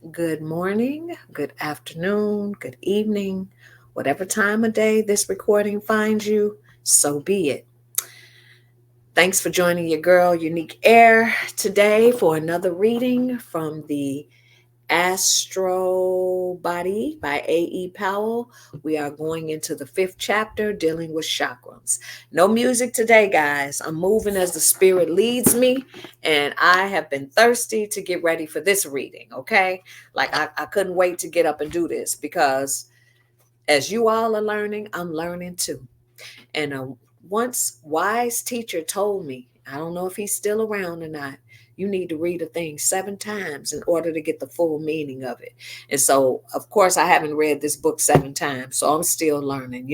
Good morning, good afternoon, good evening, whatever time of day this recording finds you, so be it. Thanks for joining your girl, Unique Air, today for another reading from the Astral Body by A.E. Powell. We are going into the fifth chapter dealing with chakrams. No music today, guys. I'm moving as the spirit leads me, and I have been thirsty to get ready for this reading, okay? Like, I couldn't wait to get up and do this because as you all are learning, I'm learning too. And a once wise teacher told me, I don't know if he's still around or not, you need to read a thing 7 times in order to get the full meaning of it. And so, of course, I haven't read this book 7 times, so I'm still learning.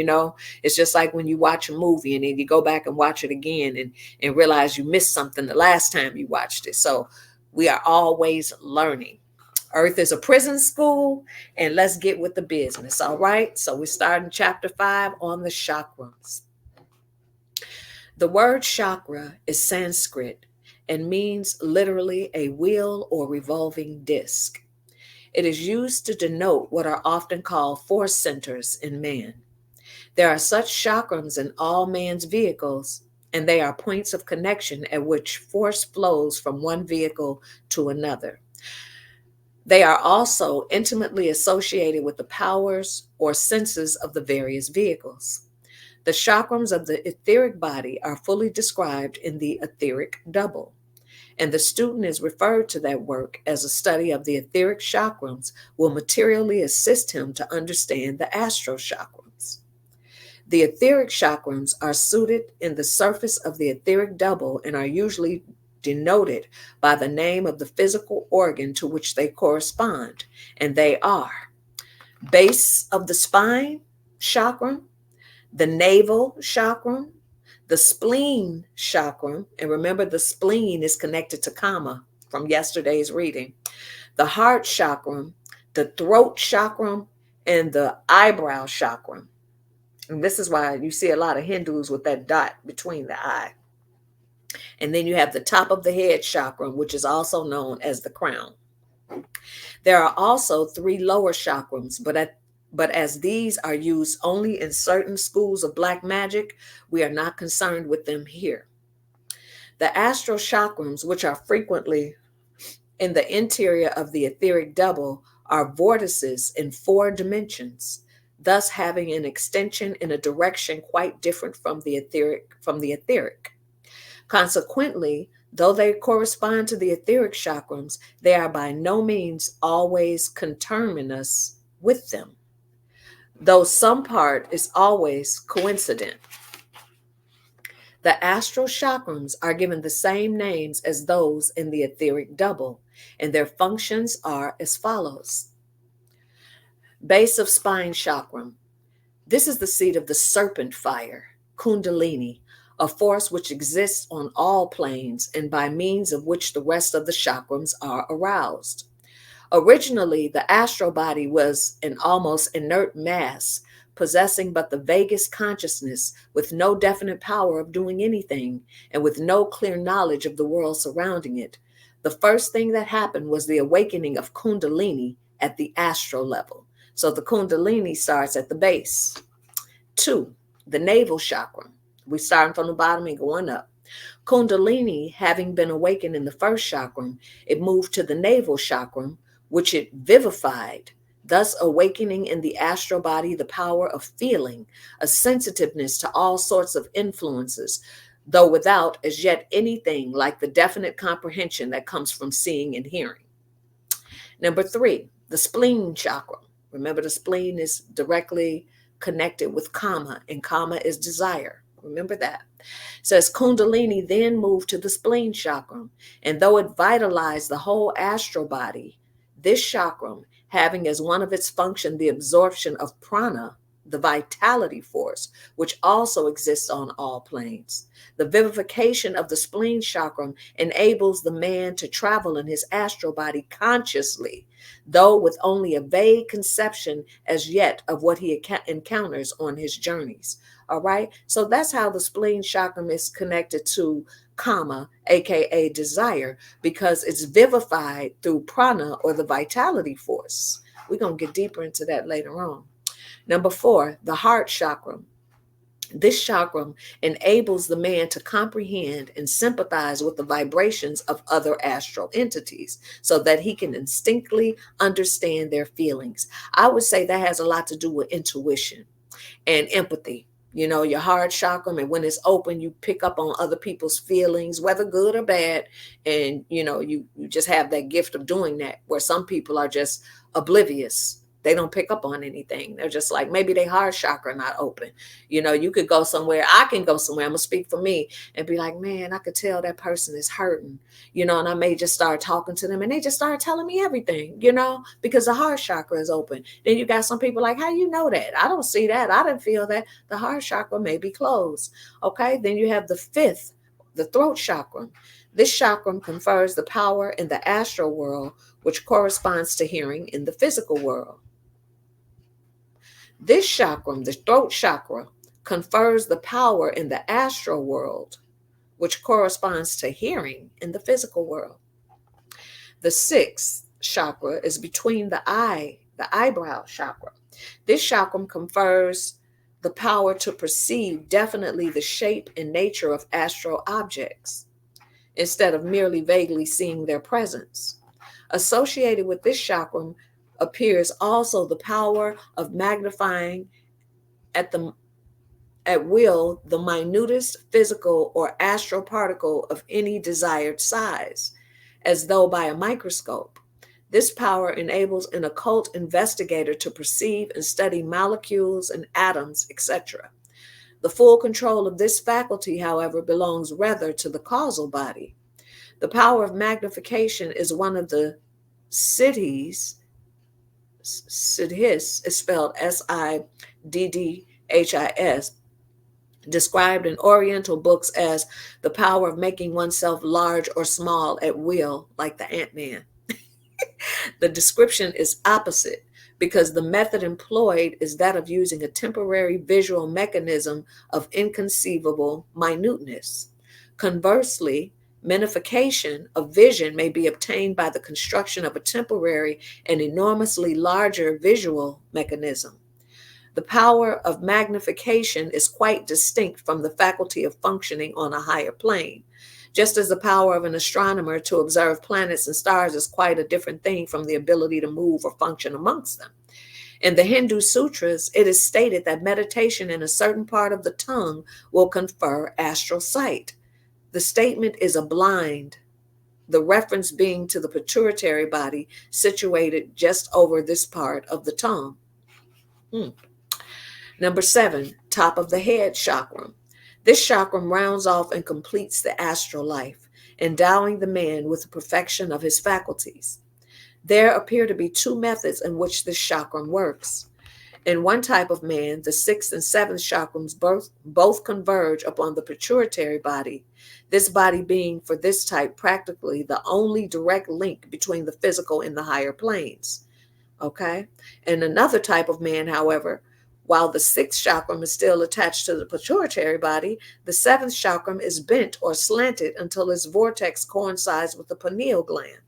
It's just like when you watch a movie and then you go back and watch it again and realize you missed something the last time you watched it. So we are always learning. Earth is a prison school, and let's get with the business. All right. So we're starting chapter 5 on the chakrams. The word chakra is Sanskrit and means literally a wheel or revolving disc. It is used to denote what are often called force centers in man. There are such chakrams in all man's vehicles, and they are points of connection at which force flows from one vehicle to another. They are also intimately associated with the powers or senses of the various vehicles. The chakrams of the etheric body are fully described in the etheric double, and the student is referred to that work as a study of the etheric chakrams will materially assist him to understand the astral chakrams. The etheric chakrams are suited in the surface of the etheric double and are usually denoted by the name of the physical organ to which they correspond, and they are base of the spine chakra, the navel chakram, the spleen chakram, and remember the spleen is connected to kama from yesterday's reading, the heart chakram, the throat chakram, and the eyebrow chakram. And this is why you see a lot of Hindus with that dot between the eye. And then you have the top of the head chakram, which is also known as the crown. There are also 3 lower chakrams, but as these are used only in certain schools of black magic, we are not concerned with them here. The astral chakrams, which are frequently in the interior of the etheric double, are vortices in 4 dimensions, thus having an extension in a direction quite different from the etheric. Consequently, though they correspond to the etheric chakrams, they are by no means always conterminous with them, though some part is always coincident. The astral chakrams are given the same names as those in the etheric double, and their functions are as follows. Base of spine chakram. This is the seat of the serpent fire, Kundalini, a force which exists on all planes and by means of which the rest of the chakrams are aroused. Originally, the astral body was an almost inert mass, possessing but the vaguest consciousness, with no definite power of doing anything, and with no clear knowledge of the world surrounding it. The first thing that happened was the awakening of Kundalini at the astral level. So the Kundalini starts at the base. 2, the navel chakra. We starting from the bottom and going up. Kundalini, having been awakened in the first chakram, it moved to the navel chakram, which it vivified, thus awakening in the astral body the power of feeling, a sensitiveness to all sorts of influences, though without as yet anything like the definite comprehension that comes from seeing and hearing. Number 3, the spleen chakra. Remember, the spleen is directly connected with kama, and kama is desire. Remember that. It says Kundalini then moved to the spleen chakram, and though it vitalized the whole astral body, this chakram, having as one of its functions the absorption of prana, the vitality force, which also exists on all planes. The vivification of the spleen chakram enables the man to travel in his astral body consciously, though with only a vague conception as yet of what he encounters on his journeys. All right. So that's how the spleen chakram is connected to kama, aka desire, because it's vivified through prana, or the vitality force. We're going to get deeper into that later on. Number 4, the heart chakra. This chakra enables the man to comprehend and sympathize with the vibrations of other astral entities so that he can instinctively understand their feelings. I would say that has a lot to do with intuition and empathy. You know, your heart chakra, and when it's open, you pick up on other people's feelings, whether good or bad. And, you just have that gift of doing that, where some people are just oblivious. They don't pick up on anything. They're just like, maybe their heart chakra not open. You could go somewhere. I can go somewhere. I'm going to speak for me and be like, man, I could tell that person is hurting, and I may just start talking to them and they just start telling me everything, because the heart chakra is open. Then you got some people like, how you know that? I don't see that. I didn't feel that. The heart chakra may be closed. Okay. Then you have the 5th, the throat chakra. This chakra confers the power in the astral world, which corresponds to hearing in the physical world. This chakra, the throat chakra, confers the power in the astral world, which corresponds to hearing in the physical world. The 6th chakra is between the eyebrow chakra. This chakra confers the power to perceive definitely the shape and nature of astral objects, instead of merely vaguely seeing their presence. Associated with this chakra appears also the power of magnifying at will the minutest physical or astral particle of any desired size, as though by a microscope. This power enables an occult investigator to perceive and study molecules and atoms, etc. The full control of this faculty, however, belongs rather to the causal body. The power of magnification is one of the siddhis. Siddhis is spelled Siddhis, described in Oriental books as the power of making oneself large or small at will, like the Ant-Man. The description is opposite, because the method employed is that of using a temporary visual mechanism of inconceivable minuteness. Conversely, magnification of vision may be obtained by the construction of a temporary and enormously larger visual mechanism. The power of magnification is quite distinct from the faculty of functioning on a higher plane, just as the power of an astronomer to observe planets and stars is quite a different thing from the ability to move or function amongst them. In the Hindu sutras, it is stated that meditation in a certain part of the tongue will confer astral sight. The statement is a blind, the reference being to the pituitary body situated just over this part of the tongue. Number 7, top of the head chakra. This chakra rounds off and completes the astral life, endowing the man with the perfection of his faculties. There appear to be 2 methods in which this chakra works. In one type of man, the 6th and 7th chakrams both converge upon the pituitary body, this body being for this type practically the only direct link between the physical and the higher planes. Okay? In another type of man, however, while the 6th chakram is still attached to the pituitary body, the 7th chakram is bent or slanted until its vortex coincides with the pineal gland.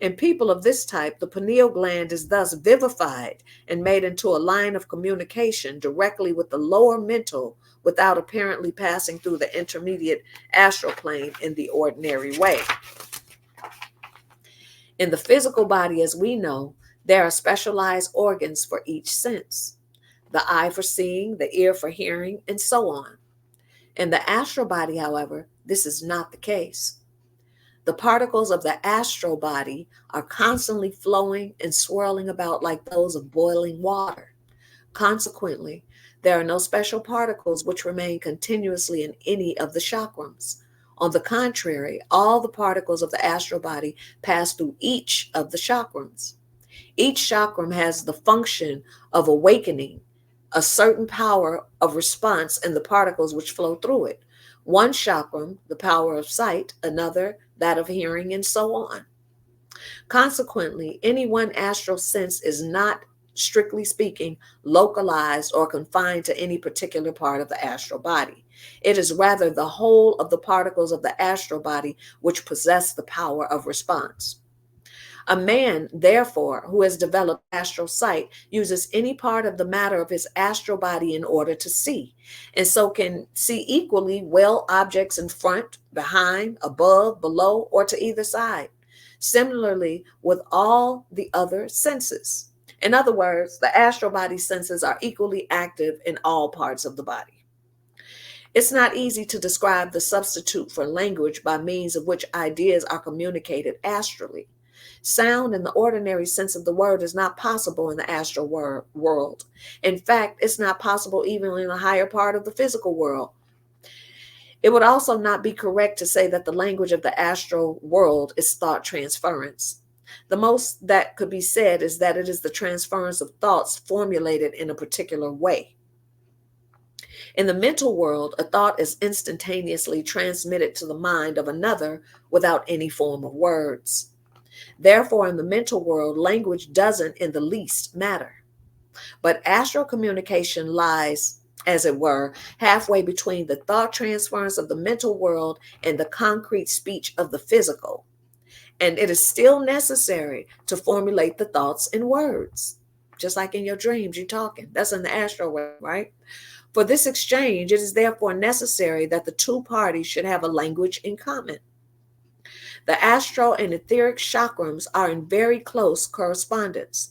In people of this type, the pineal gland is thus vivified and made into a line of communication directly with the lower mental without apparently passing through the intermediate astral plane in the ordinary way. In the physical body, as we know, there are specialized organs for each sense. The eye for seeing, the ear for hearing, and so on. In the astral body, however, this is not the case. The particles of the astral body are constantly flowing and swirling about like those of boiling water. Consequently, there are no special particles which remain continuously in any of the chakrams. On the contrary, all the particles of the astral body pass through each of the chakrams. Each chakram has the function of awakening a certain power of response in the particles which flow through it. One chakram, the power of sight, another, that of hearing, and so on. Consequently, any one astral sense is not strictly speaking, localized or confined to any particular part of the astral body. It is rather the whole of the particles of the astral body which possess the power of response. A man, therefore, who has developed astral sight uses any part of the matter of his astral body in order to see, and so can see equally well objects in front, behind, above, below, or to either side. Similarly, with all the other senses. In other words, the astral body senses are equally active in all parts of the body. It's not easy to describe the substitute for language by means of which ideas are communicated astrally. Sound in the ordinary sense of the word is not possible in the astral world. In fact, it's not possible even in a higher part of the physical world. It would also not be correct to say that the language of the astral world is thought transference. The most that could be said is that it is the transference of thoughts formulated in a particular way. In the mental world, a thought is instantaneously transmitted to the mind of another without any form of words. Therefore, in the mental world, language doesn't in the least matter. But astral communication lies, as it were, halfway between the thought transference of the mental world and the concrete speech of the physical. And it is still necessary to formulate the thoughts in words. Just like in your dreams, you're talking. That's in the astral world, right? For this exchange, it is therefore necessary that the two parties should have a language in common. The astral and etheric chakrams are in very close correspondence,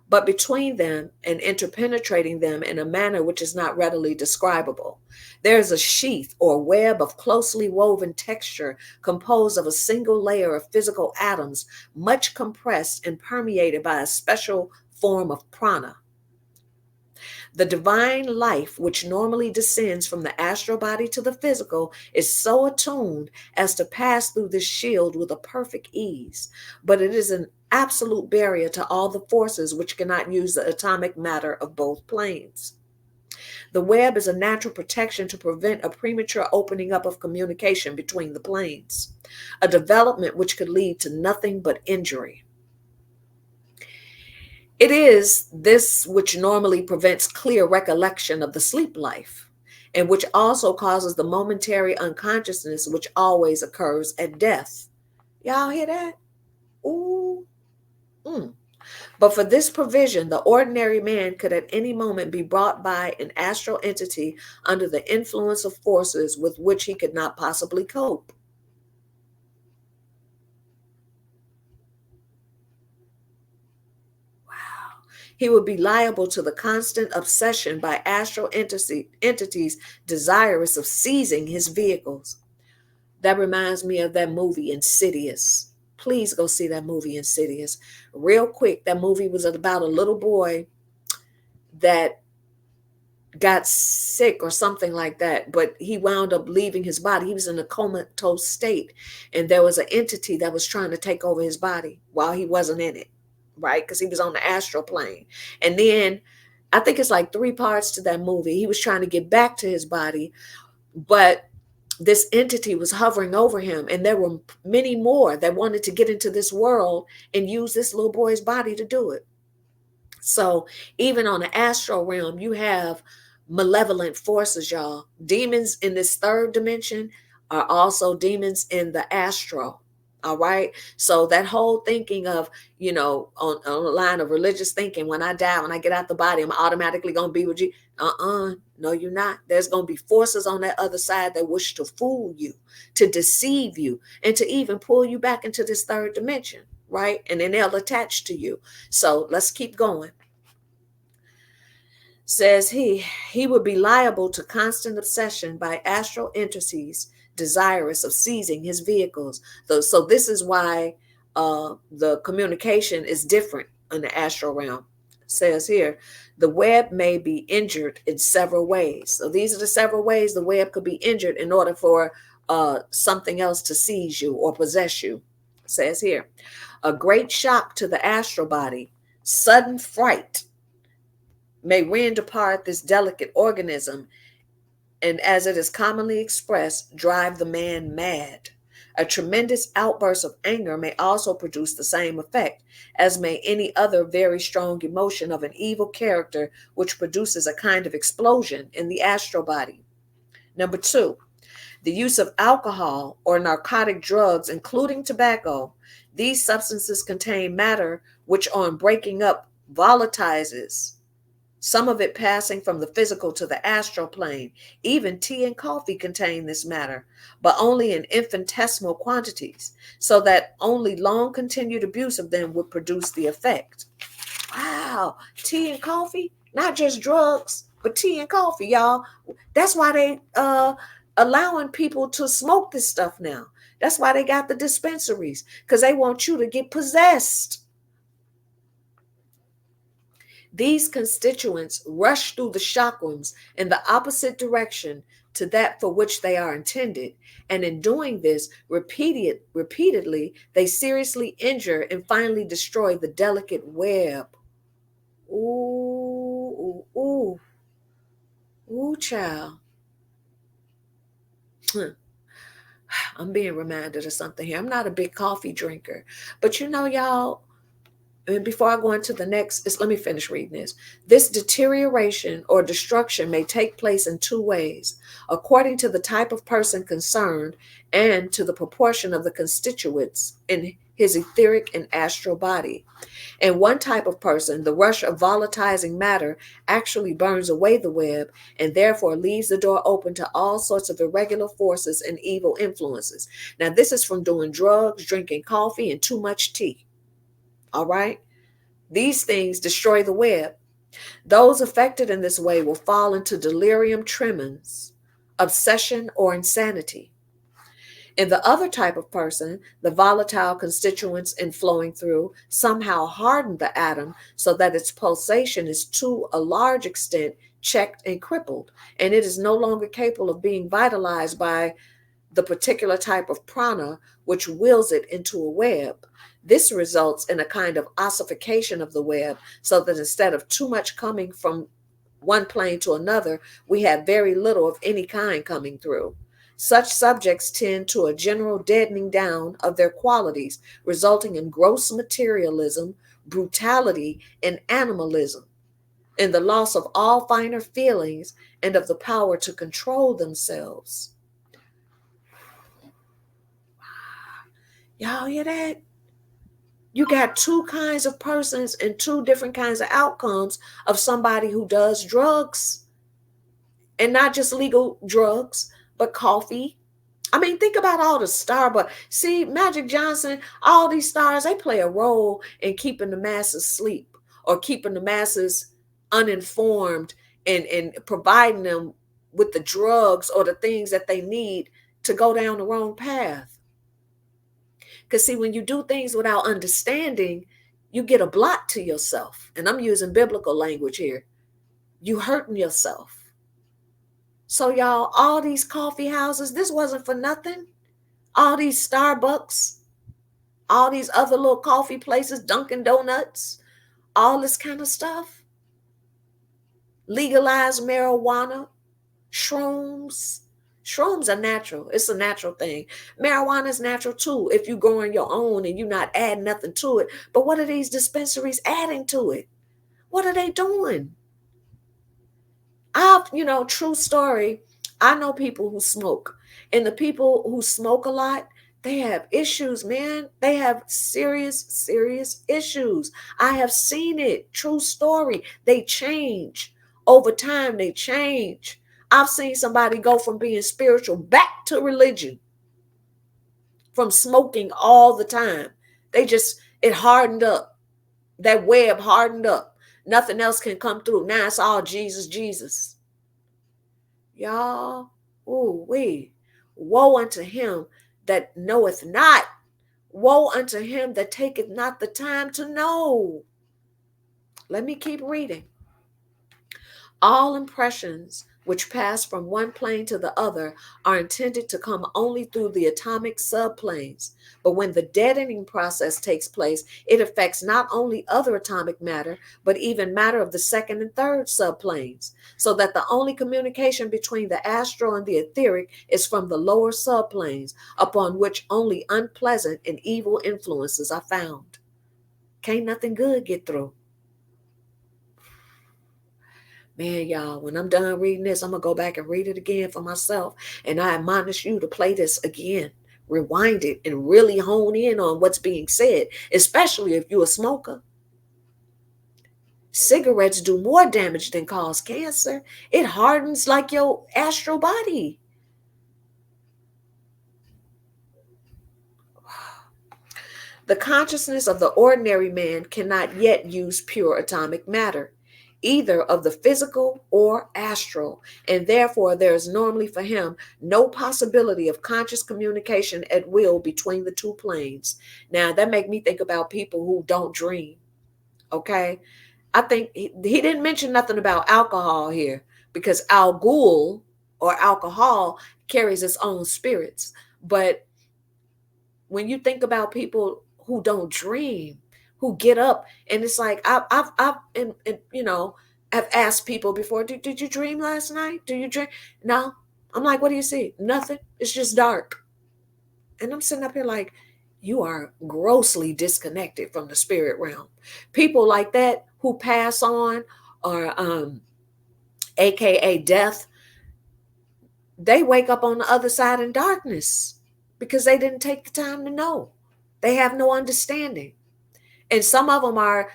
but between them and interpenetrating them in a manner which is not readily describable, there is a sheath or web of closely woven texture composed of a single layer of physical atoms, much compressed and permeated by a special form of prana. The divine life, which normally descends from the astral body to the physical, is so attuned as to pass through this shield with a perfect ease, but it is an absolute barrier to all the forces which cannot use the atomic matter of both planes. The web is a natural protection to prevent a premature opening up of communication between the planes, a development which could lead to nothing but injury. It is this which normally prevents clear recollection of the sleep life, and which also causes the momentary unconsciousness which always occurs at death. Y'all hear that? Ooh. But for this provision, the ordinary man could at any moment be brought by an astral entity under the influence of forces with which he could not possibly cope. He would be liable to the constant obsession by astral entities desirous of seizing his vehicles. That reminds me of that movie Insidious. Please go see that movie Insidious. Real quick, that movie was about a little boy that got sick or something like that, but he wound up leaving his body. He was in a comatose state, and there was an entity that was trying to take over his body while he wasn't in it, right? Because he was on the astral plane. And then I think it's like 3 parts to that movie. He was trying to get back to his body, but this entity was hovering over him, and there were many more that wanted to get into this world and use this little boy's body to do it. So even on the astral realm, you have malevolent forces, y'all. Demons in this third dimension are also demons in the astral. All right. So that whole thinking of, on the line of religious thinking, when I die, when I get out the body, I'm automatically going to be with you. No, you're not. There's going to be forces on that other side that wish to fool you, to deceive you, and to even pull you back into this third dimension. Right. And then they'll attach to you. So let's keep going. Says he would be liable to constant obsession by astral entities desirous of seizing his vehicles. So this is why the communication is different in the astral realm. It says here, the web may be injured in several ways. So these are the several ways the web could be injured in order for something else to seize you or possess you. It says here, a great shock to the astral body, sudden fright, may rend apart this delicate organism, and as it is commonly expressed, drive the man mad. A tremendous outburst of anger may also produce the same effect, as may any other very strong emotion of an evil character, which produces a kind of explosion in the astral body. Number two, the use of alcohol or narcotic drugs, including tobacco. These substances contain matter which, on breaking up, volatilizes, some of it passing from the physical to the astral plane. Even tea and coffee contain this matter, but only in infinitesimal quantities, so that only long continued abuse of them would produce the effect. Wow, tea and coffee, not just drugs, but tea and coffee, y'all. That's why they allowing people to smoke this stuff now. That's why they got the dispensaries, because they want you to get possessed. These constituents rush through the chakrams in the opposite direction to that for which they are intended, and in doing this repeatedly, they seriously injure and finally destroy the delicate web. Ooh, ooh, ooh, ooh, child. I'm being reminded of something here. I'm not a big coffee drinker, but y'all, and before I go into the next, let me finish reading this. This deterioration or destruction may take place in two ways, according to the type of person concerned and to the proportion of the constituents in his etheric and astral body. In one type of person, the rush of volatilizing matter actually burns away the web and therefore leaves the door open to all sorts of irregular forces and evil influences. Now, this is from doing drugs, drinking coffee, and too much tea. All right? These things destroy the web. Those affected in this way will fall into delirium tremens, obsession, or insanity. In the other type of person, the volatile constituents inflowing through somehow harden the atom so that its pulsation is to a large extent checked and crippled, and it is no longer capable of being vitalized by the particular type of prana which wills it into a web. This results in a kind of ossification of the web, so that instead of too much coming from one plane to another, we have very little of any kind coming through. Such subjects tend to a general deadening down of their qualities, resulting in gross materialism, brutality, and animalism, in the loss of all finer feelings and of the power to control themselves. Y'all hear that? You got two kinds of persons and two different kinds of outcomes of somebody who does drugs, and not just legal drugs, but coffee. I mean, think about all the Starbucks. See, Magic Johnson, all these stars, they play a role in keeping the masses asleep or keeping the masses uninformed and providing them with the drugs or the things that they need to go down the wrong path. Because see, when you do things without understanding, you get a blot to yourself. And I'm using biblical language here. You hurting yourself. So y'all, all these coffee houses, this wasn't for nothing. All these Starbucks, all these other little coffee places, Dunkin' Donuts, all this kind of stuff. Legalized marijuana, shrooms. Shrooms are natural. It's a natural thing. Marijuana is natural too if you're growing your own and you're not adding nothing to it. But what are these dispensaries adding to it? What are they doing? True story, I know people who smoke. And the people who smoke a lot, they have issues, man. They have serious, serious issues. I have seen it. True story. They change. Over time, they change. I've seen somebody go from being spiritual back to religion from smoking all the time. It hardened up. That web hardened up. Nothing else can come through. Now it's all Jesus, Jesus. Y'all, woe unto him that knoweth not. Woe unto him that taketh not the time to know. Let me keep reading. All impressions which pass from one plane to the other, are intended to come only through the atomic subplanes. But when the deadening process takes place, it affects not only other atomic matter, but even matter of the second and third subplanes, so that the only communication between the astral and the etheric is from the lower subplanes, upon which only unpleasant and evil influences are found. Can't nothing good get through. Man, y'all, when I'm done reading this, I'm going to go back and read it again for myself. And I admonish you to play this again, rewind it, and really hone in on what's being said, especially if you're a smoker. Cigarettes do more damage than cause cancer. It hardens like your astral body. The consciousness of the ordinary man cannot yet use pure atomic matter, either of the physical or astral, and therefore there is normally for him no possibility of conscious communication at will between the two planes. Now, that make me think about people who don't dream, okay? I think he didn't mention nothing about alcohol here, because Al Ghul, or alcohol, carries its own spirits. But when you think about people who don't dream, who get up, and it's like I've asked people before, did you dream last night? Do you dream? No. I'm like, what do you see? Nothing. It's just dark. And I'm sitting up here like, you are grossly disconnected from the spirit realm. People like that who pass on, or AKA death, they wake up on the other side in darkness because they didn't take the time to know. They have no understanding. And some of them are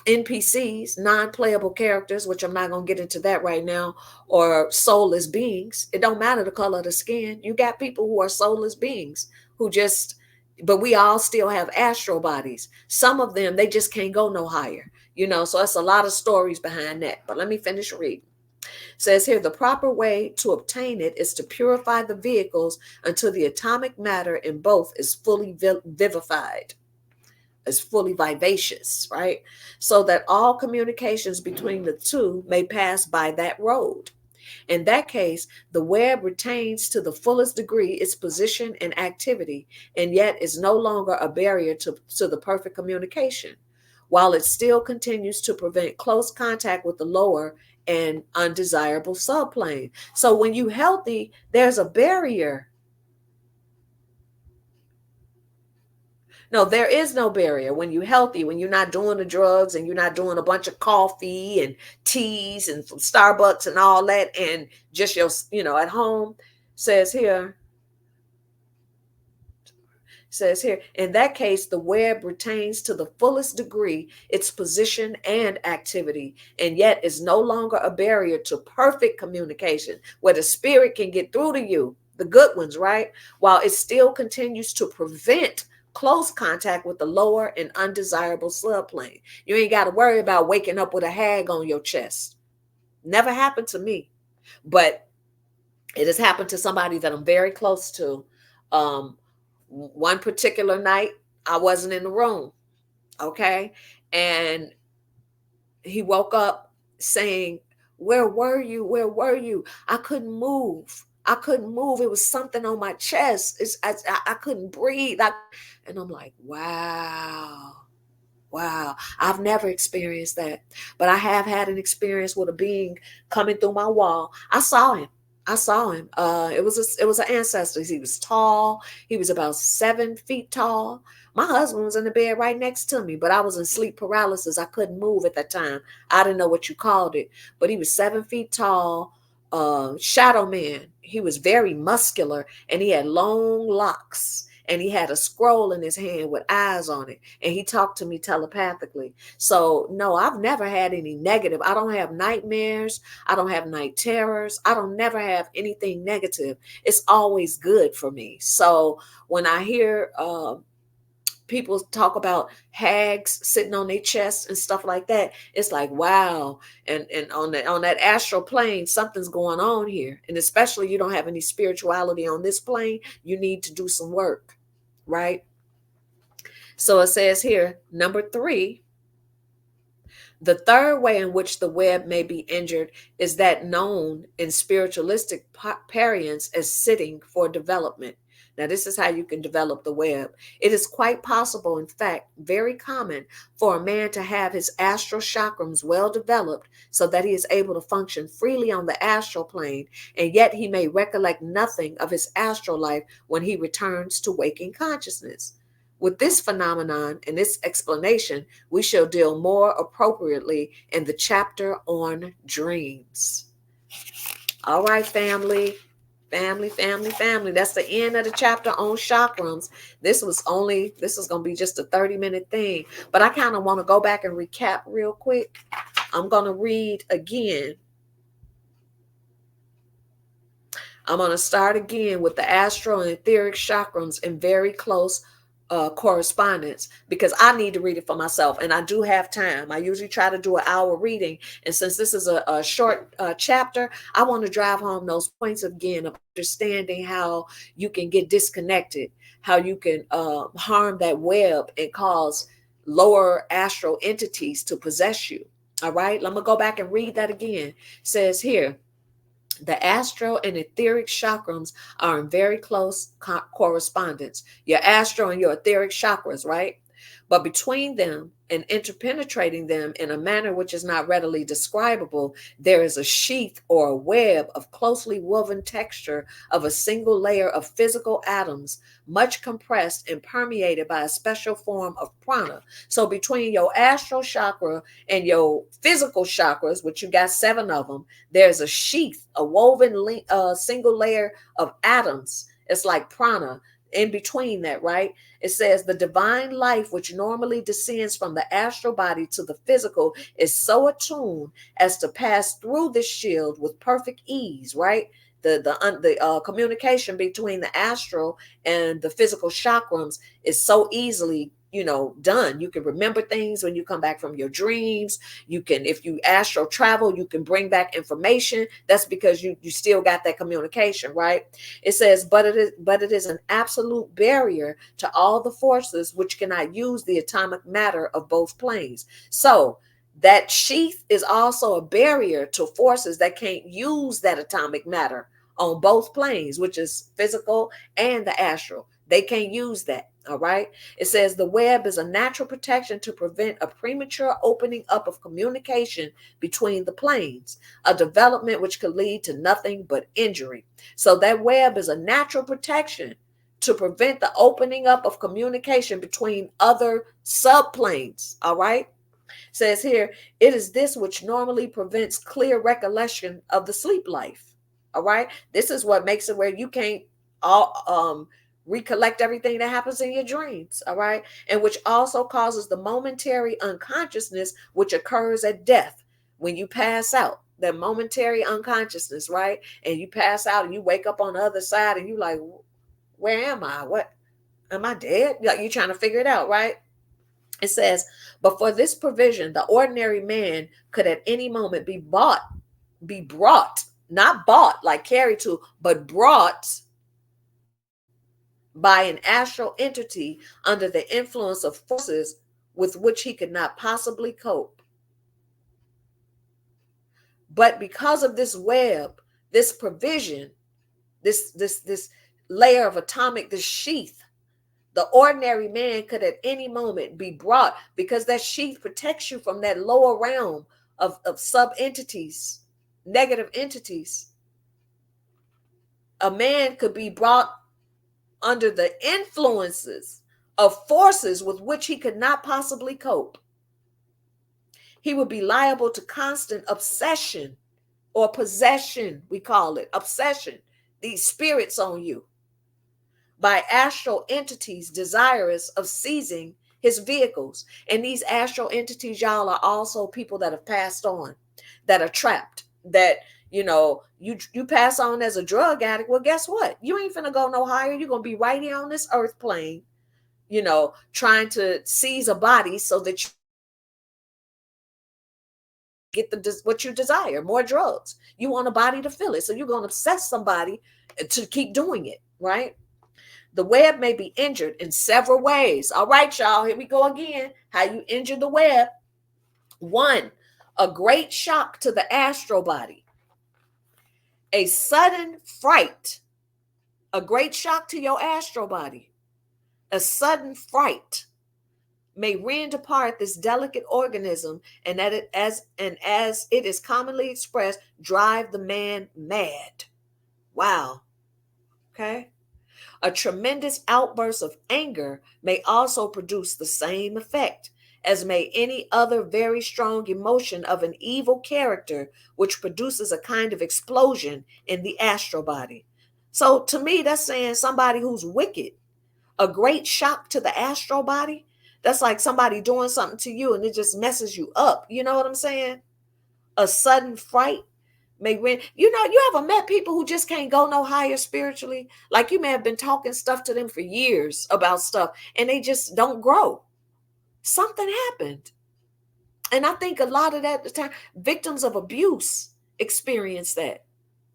NPCs, non-playable characters, which I'm not going to get into that right now, or soulless beings. It don't matter the color of the skin. You got people who are soulless beings who just, but we all still have astral bodies. Some of them, they just can't go no higher. So that's a lot of stories behind that. But let me finish reading. Says here, the proper way to obtain it is to purify the vehicles until the atomic matter in both is fully vivified, is fully vivacious, right? So that all communications between the two may pass by that road. In that case, the web retains to the fullest degree its position and activity, and yet is no longer a barrier to the perfect communication, while it still continues to prevent close contact with the lower and undesirable subplane. So when you healthy, there's a barrier. No, there is no barrier when you're healthy, when you're not doing the drugs and you're not doing a bunch of coffee and teas and from Starbucks and all that, and just at home. Says here, in that case, the web retains to the fullest degree its position and activity, and yet is no longer a barrier to perfect communication, where the spirit can get through to you, the good ones, right? While it still continues to prevent close contact with the lower and undesirable subplane. You ain't got to worry about waking up with a hag on your chest. Never happened to me, but it has happened to somebody that I'm very close to. One particular night, I wasn't in the room, okay? And he woke up saying, where were you? Where were you? I couldn't move. I couldn't move. It was something on my chest. I couldn't breathe. And I'm like, wow. Wow. I've never experienced that. But I have had an experience with a being coming through my wall. I saw him. It was an ancestor. He was tall. He was about 7 feet tall. My husband was in the bed right next to me, but I was in sleep paralysis. I couldn't move at that time. I didn't know what you called it, but he was 7 feet tall, shadow man. He was very muscular, and he had long locks, and he had a scroll in his hand with eyes on it, and he talked to me telepathically. So no, I've never had any negative. I don't have nightmares. I don't have night terrors. I don't never have anything negative. It's always good for me. So when I hear people talk about hags sitting on their chests and stuff like that, it's like, wow. And on that astral plane, something's going on here. And especially you don't have any spirituality on this plane, you need to do some work, right? So it says here, number 3, The third way in which the web may be injured is that known in spiritualistic parlance as sitting for development. Now, this is how you can develop the web. It is quite possible, in fact, very common for a man to have his astral chakrams well developed so that he is able to function freely on the astral plane, and yet he may recollect nothing of his astral life when he returns to waking consciousness. With this phenomenon and its explanation, we shall deal more appropriately in the chapter on dreams. All right, family. Family. That's the end of the chapter on chakrams. This is going to be just a 30-minute thing. But I kind of want to go back and recap real quick. I'm going to read again. I'm going to start again with the astral and etheric chakrams in very close correspondence, because I need to read it for myself, and I do have time. I usually try to do an hour reading, and since this is a short chapter, I want to drive home those points again of understanding how you can get disconnected, how you can harm that web and cause lower astral entities to possess you. All right, I'm gonna go back and read that again. It says here, the astral and etheric chakrams are in very close correspondence. Your astral and your etheric chakras, right? But between them and interpenetrating them in a manner which is not readily describable, there is a sheath or a web of closely woven texture of a single layer of physical atoms, much compressed and permeated by a special form of prana. So between your astral chakra and your physical chakras, which you got 7 of them, there's a sheath, a woven single layer of atoms. It's like prana in between that, right? It says the divine life which normally descends from the astral body to the physical is so attuned as to pass through this shield with perfect ease, right? The communication between the astral and the physical chakrams is so easily done. You can remember things when you come back from your dreams. You can, if you astral travel, you can bring back information. That's because you still got that communication, right? It says, but it is an absolute barrier to all the forces which cannot use the atomic matter of both planes. So that sheath is also a barrier to forces that can't use that atomic matter on both planes, which is physical and the astral. They can't use that. All right. It says the web is a natural protection to prevent a premature opening up of communication between the planes, a development which could lead to nothing but injury. So that web is a natural protection to prevent the opening up of communication between other subplanes. All right. It says here, it is this which normally prevents clear recollection of the sleep life. All right. This is what makes it where you can't recollect everything that happens in your dreams, all right? And which also causes the momentary unconsciousness which occurs at death when you pass out, that momentary unconsciousness, right? And you pass out and you wake up on the other side and you like, where am I? What? Am I dead? Like you're trying to figure it out, right? It says, but for this provision, the ordinary man could at any moment be brought, not bought like carried to, but brought by an astral entity under the influence of forces with which he could not possibly cope. But because of this web, this provision, this layer of atomic, this sheath, the ordinary man could at any moment be brought, because that sheath protects you from that lower realm of sub-entities, negative entities. A man could be brought under the influences of forces with which he could not possibly cope. He would be liable to constant obsession or possession, we call it obsession, these spirits on you, by astral entities desirous of seizing his vehicles. And these astral entities, y'all, are also people that have passed on, that are trapped, that you pass on as a drug addict. Well, guess what? You ain't finna go no higher. You're gonna be right here on this earth plane, trying to seize a body so that you get what you desire, more drugs. You want a body to fill it, so you're gonna obsess somebody to keep doing it, right? The web may be injured in several ways. All right, y'all, here we go again. How you injure the web. One, a great shock to the astral body, a sudden fright, a great shock to your astral body, a sudden fright may rend apart this delicate organism, and that it as it is commonly expressed, drive the man mad. Wow. Okay. A tremendous outburst of anger may also produce the same effect, as may any other very strong emotion of an evil character, which produces a kind of explosion in the astral body. So to me, that's saying somebody who's wicked, a great shock to the astral body. That's like somebody doing something to you and it just messes you up. You know what I'm saying? A sudden fright may win. You ever met people who just can't go no higher spiritually? Like you may have been talking stuff to them for years about stuff and they just don't grow. Something happened. And I think a lot of that at the time, victims of abuse experience that.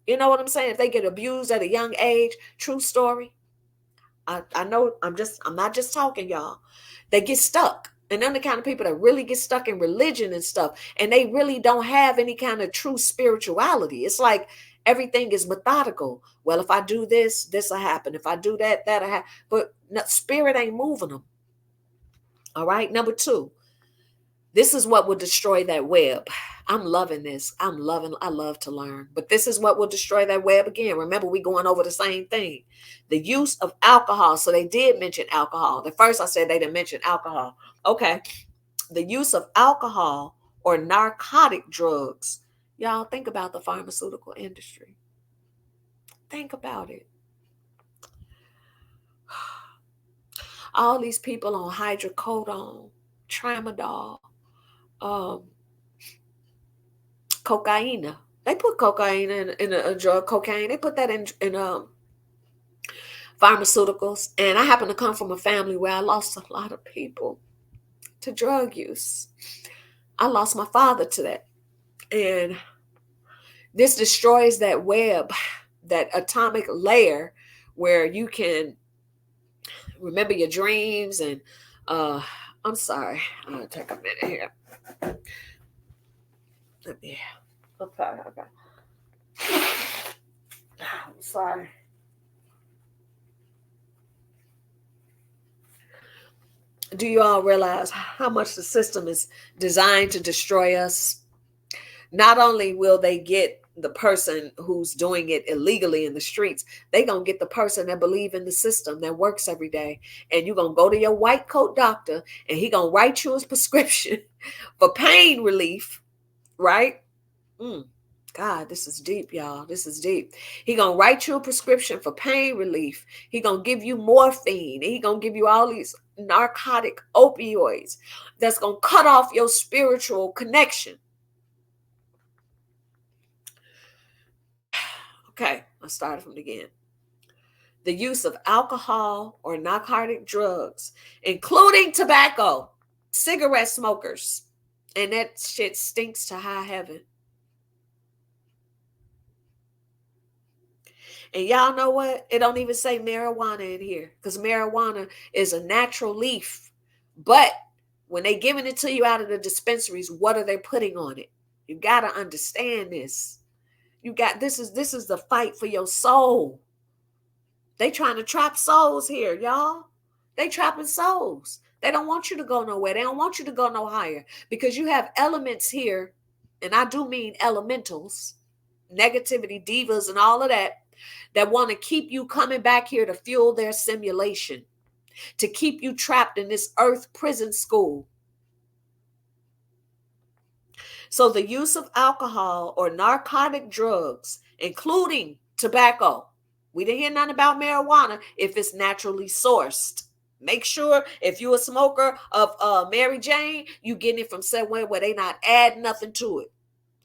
You know what I'm saying? If they get abused at a young age, true story. I know I'm not just talking, y'all. They get stuck. And they're the kind of people that really get stuck in religion and stuff. And they really don't have any kind of true spirituality. It's like everything is methodical. Well, if I do this, this will happen. If I do that, that'll happen. But spirit ain't moving them. All right. Number two, this is what will destroy that web. I'm loving this. I love to learn. But this is what will destroy that web again. Remember, we going over the same thing. The use of alcohol. So they did mention alcohol. At first I said they didn't mention alcohol. Okay. The use of alcohol or narcotic drugs. Y'all think about the pharmaceutical industry. Think about it. All these people on hydrocodone, tramadol, cocaine. They put cocaine in a drug, cocaine. They put that in pharmaceuticals. And I happen to come from a family where I lost a lot of people to drug use. I lost my father to that. And this destroys that web, that atomic layer where you can remember your dreams. And I'm sorry. I'm going to take a minute here. Okay. I'm sorry. Do you all realize how much the system is designed to destroy us? Not only will they get the person who's doing it illegally in the streets, they gonna get the person that believe in the system, that works every day. And you're gonna go to your white coat doctor and he gonna write you a prescription for pain relief, right? God, this is deep, y'all. This is deep. He gonna write you a prescription for pain relief. He gonna give you morphine. He gonna give you all these narcotic opioids that's gonna cut off your spiritual connection. Okay, I'll start from the beginning. The use of alcohol or narcotic drugs, including tobacco, cigarette smokers, and that shit stinks to high heaven. And y'all know what? It don't even say marijuana in here because marijuana is a natural leaf. But when they giving it to you out of the dispensaries, what are they putting on it? You got to understand this. This is the fight for your soul. They trying to trap souls here, y'all. They trapping souls. They don't want you to go nowhere. They don't want you to go no higher because you have elements here, and I do mean elementals, negativity, divas, and all of that want to keep you coming back here to fuel their simulation, to keep you trapped in this earth prison school. So the use of alcohol or narcotic drugs, including tobacco, we didn't hear nothing about marijuana if it's naturally sourced. Make sure if you're a smoker of Mary Jane, you getting it from somewhere where they not add nothing to it.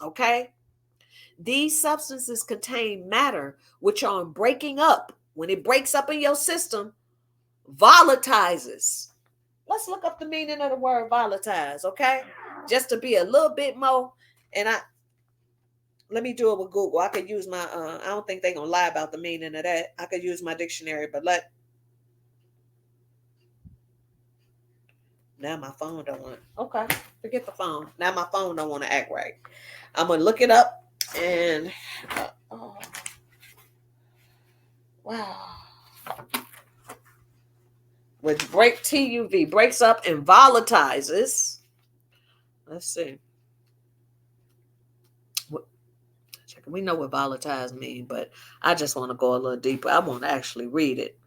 Okay? These substances contain matter which on breaking up, when it breaks up in your system, volatilizes. Let's look up the meaning of the word volatilize, okay? Just to be a little bit more. And let me do it with Google. I could use my, I don't think they're going to lie about the meaning of that. I could use my dictionary, but Now my phone don't want. Okay, forget the phone. Now my phone don't want to act right. I'm gonna look it up and. Oh, wow. Which TUV breaks up and volatilizes. Let's see. We know what volatilize mean, but I just want to go a little deeper. I want to actually read it.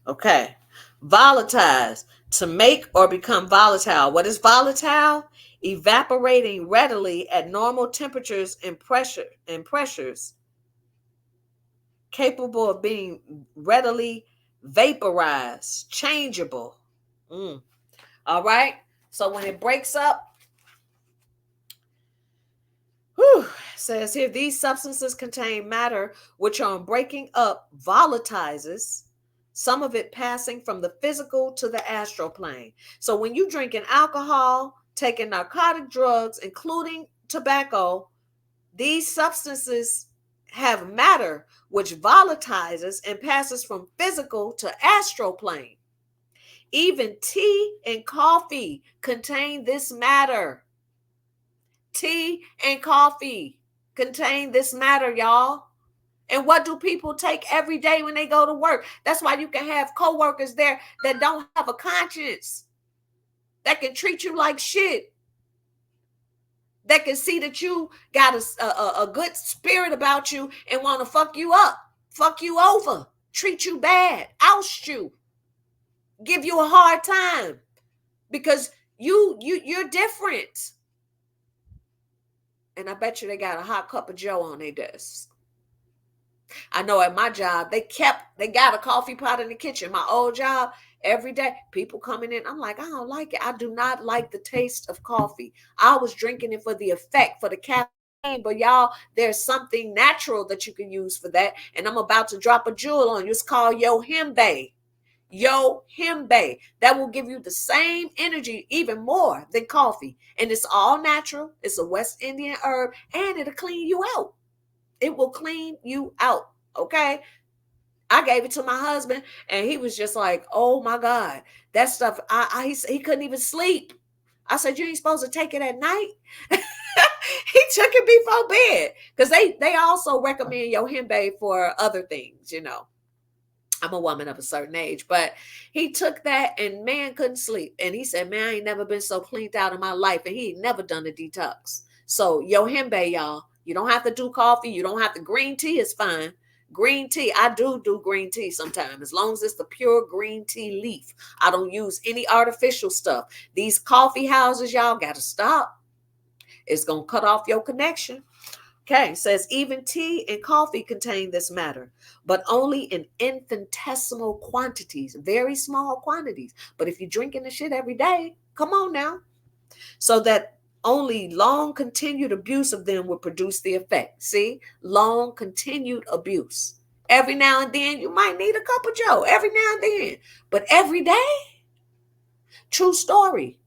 Okay. Volatilize, to make or become volatile. What is volatile? Evaporating readily at normal temperatures and pressures, capable of being readily vaporized, changeable. All right. So when it breaks up, says here, these substances contain matter which on breaking up volatilizes, some of it passing from the physical to the astral plane. So when you drinking alcohol, taking narcotic drugs, including tobacco, these substances have matter which volatilizes and passes from physical to astral plane. Even tea and coffee contain this matter. Tea and coffee contain this matter, y'all. And what do people take every day when they go to work? That's why you can have coworkers there that don't have a conscience, that can treat you like shit, that can see that you got a good spirit about you and want to fuck you up, fuck you over, treat you bad, oust you, give you a hard time because you're different. And I bet you they got a hot cup of Joe on their desk. I know at my job, they got a coffee pot in the kitchen. My old job, every day, people coming in. I'm like, I don't like it. I do not like the taste of coffee. I was drinking it for the effect, for the caffeine. But y'all, there's something natural that you can use for that. And I'm about to drop a jewel on you. It's called Yohimbe. Yohimbe. That will give you the same energy, even more than coffee. And it's all natural. It's a West Indian herb, and it'll clean you out. It will clean you out. Okay. I gave it to my husband and he was just like, oh my God, that stuff. He couldn't even sleep. I said, you ain't supposed to take it at night. He took it before bed because they also recommend Yohimbe for other things, you know. I'm a woman of a certain age, but he took that and man couldn't sleep. And he said, man, I ain't never been so cleaned out in my life. And he ain't never done a detox. So Yohimbe, y'all, you don't have to do coffee. You don't have to. Green tea is fine. Green tea, I do green tea sometimes, as long as it's the pure green tea leaf. I don't use any artificial stuff. These coffee houses, y'all got to stop. It's going to cut off your connection. Okay, it says even tea and coffee contain this matter, but only in infinitesimal quantities, very small quantities. But if you're drinking the shit every day, come on now. So that only long continued abuse of them will produce the effect. See, long continued abuse. Every now and then you might need a cup of Joe, every now and then, but every day, true story.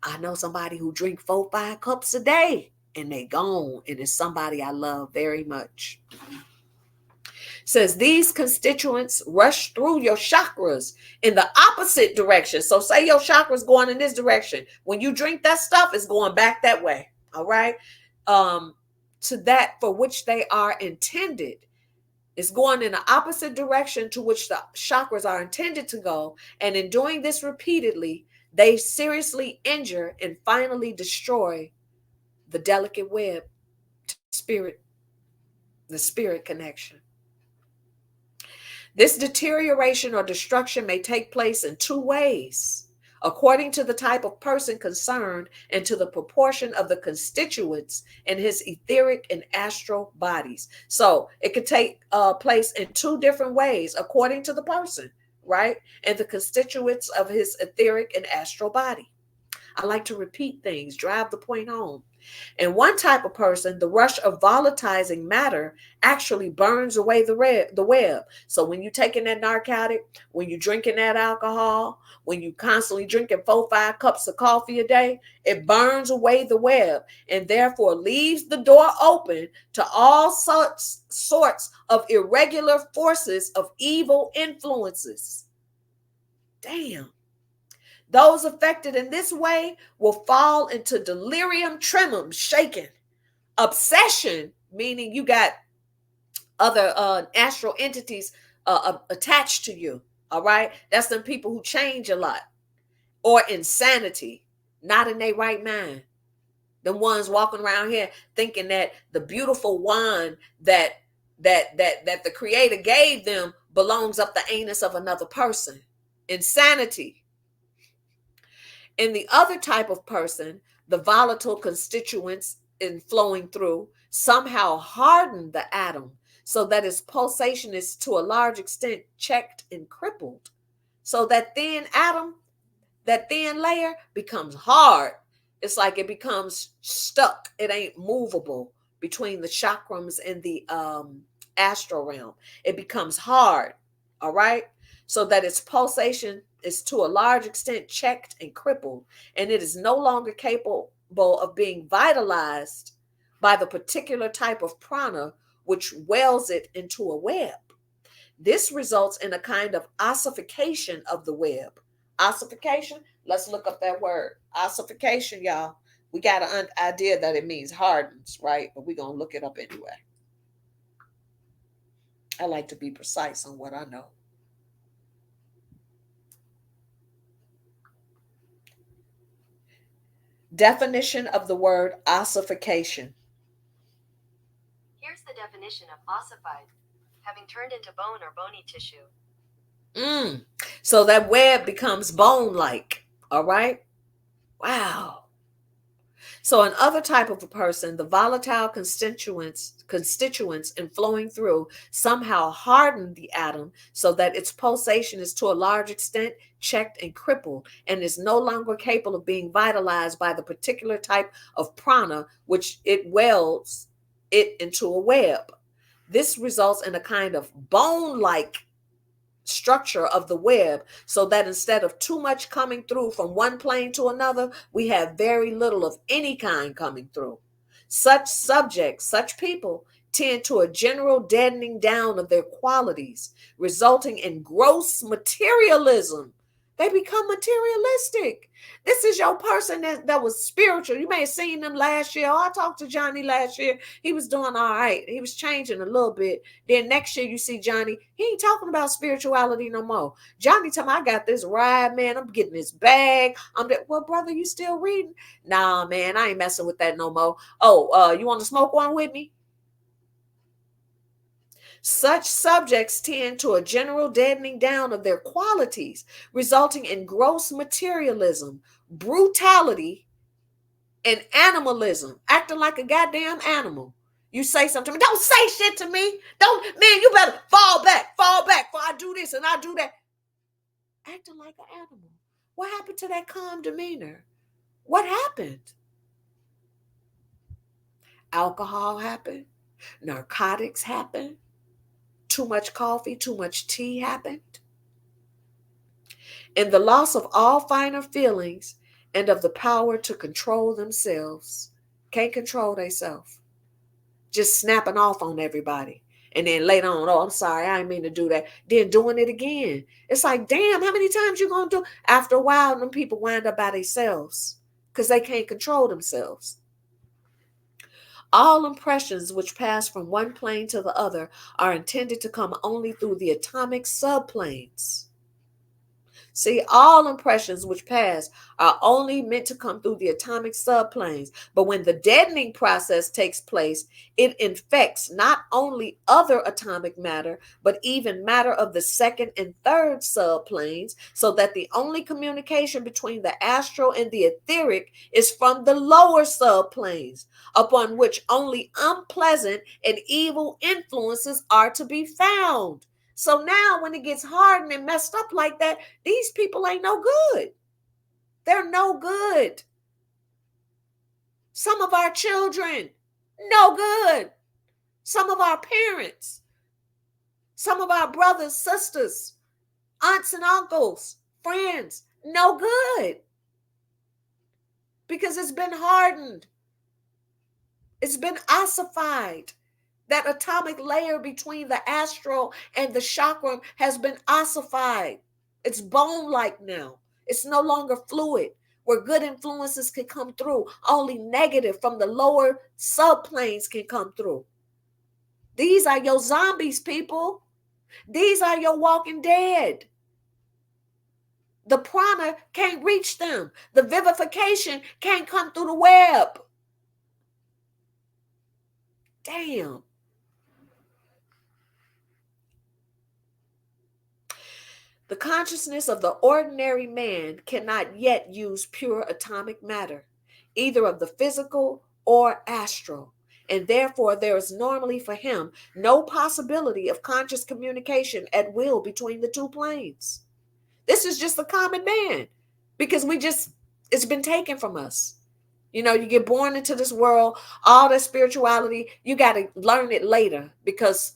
I know somebody who drink 4-5 cups a day and they gone, and it's somebody I love very much. Says these constituents rush through your chakras in the opposite direction. So say your chakras going in this direction. When you drink that stuff, it's going back that way. All right. To that for which they are intended. It's going in the opposite direction to which the chakras are intended to go. And in doing this repeatedly, they seriously injure and finally destroy the delicate web to spirit, the spirit connection. This deterioration or destruction may take place in two ways, according to the type of person concerned and to the proportion of the constituents in his etheric and astral bodies. So it could take place in two different ways, according to the person, right? And the constituents of his etheric and astral body. I like to repeat things, drive the point home. And one type of person, the rush of volatilizing matter actually burns away the web. So when you're taking that narcotic, when you're drinking that alcohol, when you constantly drinking 4-5 cups of coffee a day, it burns away the web and therefore leaves the door open to all sorts of irregular forces of evil influences. Damn. Those affected in this way will fall into delirium tremens, shaking, obsession, meaning you got other astral entities attached to you. All right. That's them people who change a lot. Or insanity, not in their right mind. The ones walking around here thinking that the beautiful wand that the creator gave them belongs up the anus of another person. Insanity. In the other type of person, the volatile constituents in flowing through somehow harden the atom so that its pulsation is to a large extent checked and crippled. So that thin layer becomes hard. It's like it becomes stuck. It ain't movable between the chakrams and the astral realm. It becomes hard. All right. So that its pulsation is to a large extent checked and crippled, and it is no longer capable of being vitalized by the particular type of prana which wells it into a web. This results in a kind of ossification of the web. Ossification, let's look up that word. Ossification, y'all. We got an idea that it means hardens, right? But we're going to look it up anyway. I like to be precise on what I know. Definition of the word ossification. Here's the definition of ossified: having turned into bone or bony tissue. So that web becomes bone-like. All right. Wow. So another type of a person, the volatile constituents in flowing through somehow harden the atom so that its pulsation is to a large extent checked and crippled and is no longer capable of being vitalized by the particular type of prana which it welds it into a web. This results in a kind of bone-like structure of the web, so that instead of too much coming through from one plane to another, we have very little of any kind coming through. Such people tend to a general deadening down of their qualities, resulting in gross materialism. They become materialistic. This is your person that was spiritual. You may have seen them last year. Oh, I talked to Johnny last year. He was doing all right. He was changing a little bit. Then next year you see Johnny. He ain't talking about spirituality no more. Johnny tell me, I got this ride, man. I'm getting this bag. Well, brother, you still reading? Nah, man, I ain't messing with that no more. Oh, you want to smoke one with me? Such subjects tend to a general deadening down of their qualities, resulting in gross materialism, brutality, and animalism, acting like a goddamn animal. You say something to me, don't say shit to me. Don't, man, you better fall back, for I do this and I do that. Acting like an animal. What happened to that calm demeanor? What happened? Alcohol happened. Narcotics happened. Too much coffee, too much tea happened. And the loss of all finer feelings and of the power to control themselves. Can't control themselves. Just snapping off on everybody. And then later on, oh, I'm sorry, I didn't mean to do that. Then doing it again. It's like, damn, how many times you gonna do? After a while, them people wind up by themselves because they can't control themselves. All impressions which pass from one plane to the other are intended to come only through the atomic subplanes. See, all impressions which pass are only meant to come through the atomic subplanes. But when the deadening process takes place, it infects not only other atomic matter, but even matter of the second and third subplanes, so that the only communication between the astral and the etheric is from the lower subplanes, upon which only unpleasant and evil influences are to be found. So now when it gets hardened and messed up like that, these people ain't no good. They're no good. Some of our children, no good. Some of our parents, some of our brothers, sisters, aunts and uncles, friends, no good. Because it's been hardened. It's been ossified. That atomic layer between the astral and the chakram has been ossified. It's bone-like now. It's no longer fluid where good influences can come through. Only negative from the lower subplanes can come through. These are your zombies, people. These are your walking dead. The prana can't reach them. The vivification can't come through the web. Damn. The consciousness of the ordinary man cannot yet use pure atomic matter, either of the physical or astral, and therefore there is normally for him no possibility of conscious communication at will between the two planes. This is just the common man because it's been taken from us. You know, you get born into this world, all that spirituality, you got to learn it later because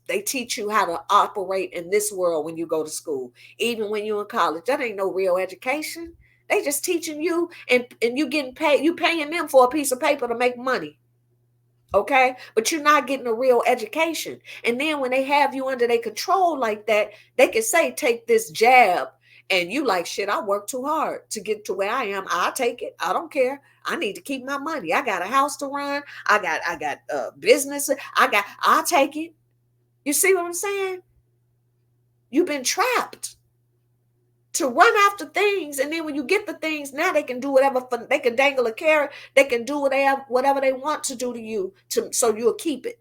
they teach you how to operate in this world when you go to school. Even when you're in college, that ain't no real education. They just teaching you and you getting paid, you paying them for a piece of paper to make money. Okay, but you're not getting a real education. And then when they have you under their control like that, they can say, take this jab. And you like, shit, I work too hard to get to where I am. I'll take it. I don't care. I need to keep my money. I got a house to run. I got business. I'll take it. You see what I'm saying? You've been trapped to run after things, and then when you get the things, now they can do whatever. They can dangle a carrot. They can do whatever they want to do to you, so you'll keep it.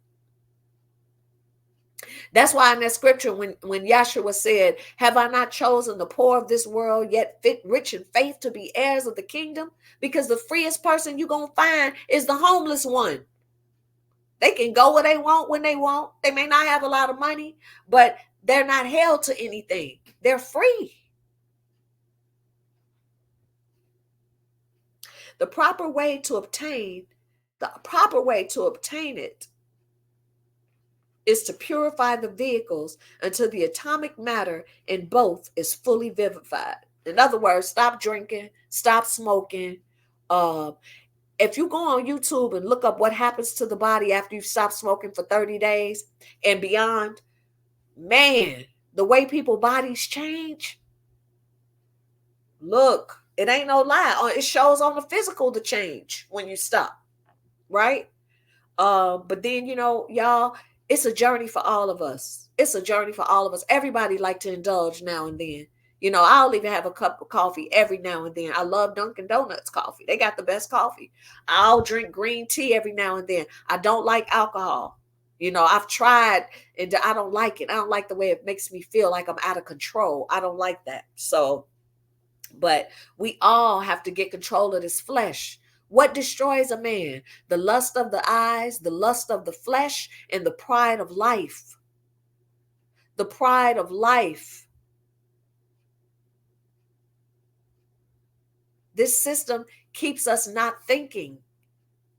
That's why in that scripture, when Yahshua said, "Have I not chosen the poor of this world, yet fit rich in faith, to be heirs of the kingdom?" Because the freest person you're gonna find is the homeless one. They can go where they want when they want. They may not have a lot of money, but they're not held to anything. They're free. The proper way to obtain it is to purify the vehicles until the atomic matter in both is fully vivified. In other words, stop drinking, stop smoking. If you go on YouTube and look up what happens to the body after you stop smoking for 30 days and beyond, man, the way people's bodies change. Look, it ain't no lie. It shows on the physical the change when you stop, right? But then, you know, y'all, it's a journey for all of us. It's a journey for all of us. Everybody like to indulge now and then. You know, I'll even have a cup of coffee every now and then. I love Dunkin' Donuts coffee. They got the best coffee. I'll drink green tea every now and then. I don't like alcohol. You know, I've tried and I don't like it. I don't like the way it makes me feel like I'm out of control. I don't like that. So, but we all have to get control of this flesh. What destroys a man? The lust of the eyes, the lust of the flesh, and the pride of life. The pride of life. This system keeps us not thinking.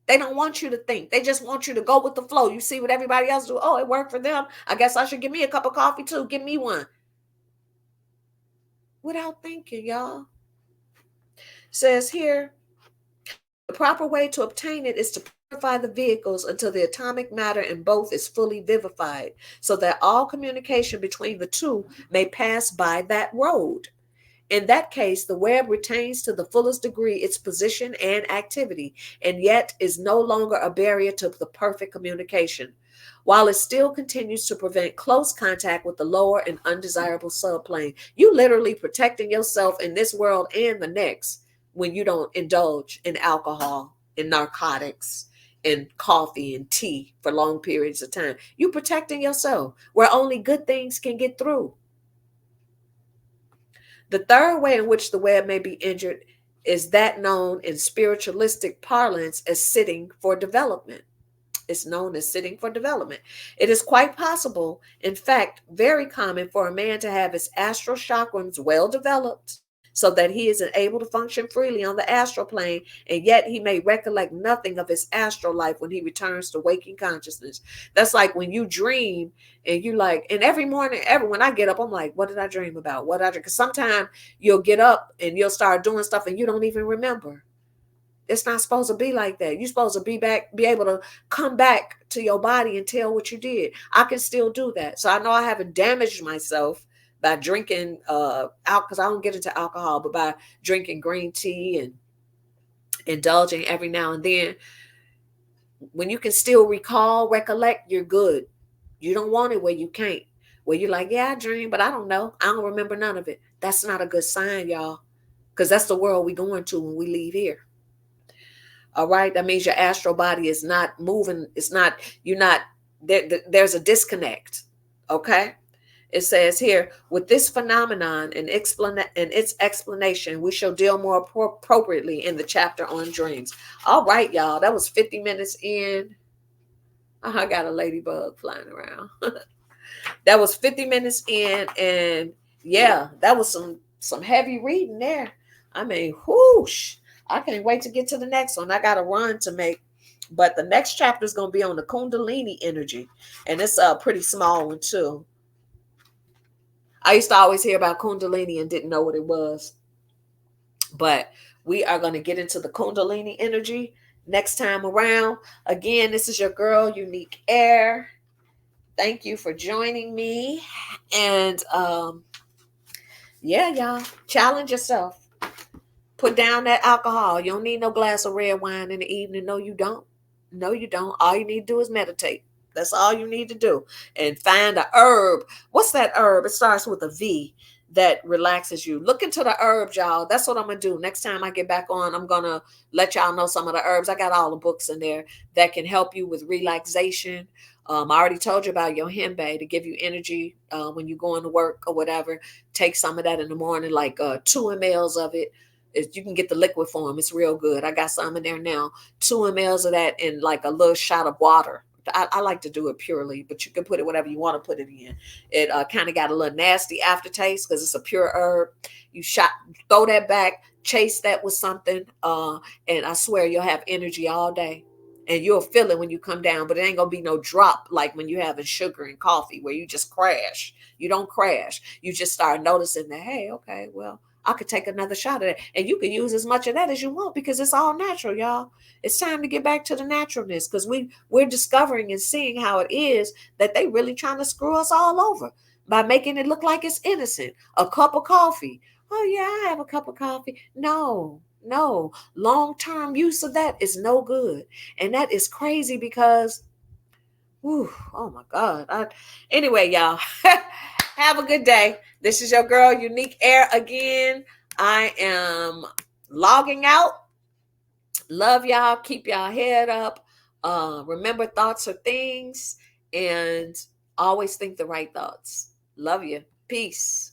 They don't want you to think. They just want you to go with the flow. You see what everybody else do. Oh, it worked for them. I guess I should give me a cup of coffee too. Give me one. Without thinking, y'all. Says here, the proper way to obtain it is to purify the vehicles until the atomic matter in both is fully vivified, so that all communication between the two may pass by that road. In that case, the web retains to the fullest degree its position and activity, and yet is no longer a barrier to the perfect communication, while it still continues to prevent close contact with the lower and undesirable subplane. You literally protecting yourself in this world and the next when you don't indulge in alcohol, in narcotics, in coffee and tea for long periods of time. You protecting yourself where only good things can get through. The third way in which the web may be injured is that known in spiritualistic parlance as sitting for development. It's known as sitting for development. It is quite possible, in fact, very common for a man to have his astral chakrams well developed so that he is able to function freely on the astral plane, and yet he may recollect nothing of his astral life when he returns to waking consciousness. That's like when you dream and you like, and every morning, when I get up, I'm like, what did I dream about? What did I dream? Because sometimes you'll get up and you'll start doing stuff and you don't even remember. It's not supposed to be like that. You're supposed to be able to come back to your body and tell what you did. I can still do that. So I know I haven't damaged myself by drinking out, because I don't get into alcohol, but by drinking green tea and indulging every now and then, when you can still recollect, you're good. You don't want it where you can't. Where you're like, yeah, I dream, but I don't know. I don't remember none of it. That's not a good sign, y'all. Because that's the world we going to when we leave here. All right. That means your astral body is not moving. It's not, you're not, there's a disconnect. Okay. It says here, with this phenomenon and its explanation, we shall deal more appropriately in the chapter on dreams. All right, y'all. That was 50 minutes in. Oh, I got a ladybug flying around. That was 50 minutes in, and yeah, that was some heavy reading there. I mean, whoosh. I can't wait to get to the next one. I got a run to make. But the next chapter is going to be on the Kundalini energy, and it's a pretty small one too. I used to always hear about Kundalini and didn't know what it was. But we are going to get into the Kundalini energy next time around. Again, this is your girl, Unique Air. Thank you for joining me. And yeah, y'all, challenge yourself. Put down that alcohol. You don't need no glass of red wine in the evening. No, you don't. No, you don't. All you need to do is meditate. That's all you need to do. And find a herb. What's that herb? It starts with a V that relaxes you. Look into the herbs, y'all. That's what I'm going to do. Next time I get back on, I'm going to let y'all know some of the herbs. I got all the books in there that can help you with relaxation. I already told you about your hembe to give you energy when you're going to work or whatever. Take some of that in the morning, like 2 mLs of it. You can get the liquid form. It's real good. I got some in there now. 2 mLs of that in like a little shot of water. I like to do it purely, but you can put it whatever you want to put it in. It kind of got a little nasty aftertaste because it's a pure herb. You throw that back, chase that with something, and I swear you'll have energy all day. And you'll feel it when you come down, but it ain't gonna be no drop like when you're having sugar and coffee where you just crash. You don't crash. You just start noticing that, hey, okay, well, I could take another shot of that. And you can use as much of that as you want because it's all natural, y'all. It's time to get back to the naturalness because we're discovering and seeing how it is that they really trying to screw us all over by making it look like it's innocent. A cup of coffee. Oh yeah, I have a cup of coffee. No, long-term use of that is no good. And that is crazy because, whew, oh my God. Anyway, y'all, have a good day. This is your girl, Unique Air again. I am logging out. Love y'all. Keep y'all head up. Remember, thoughts are things, and always think the right thoughts. Love you. Peace.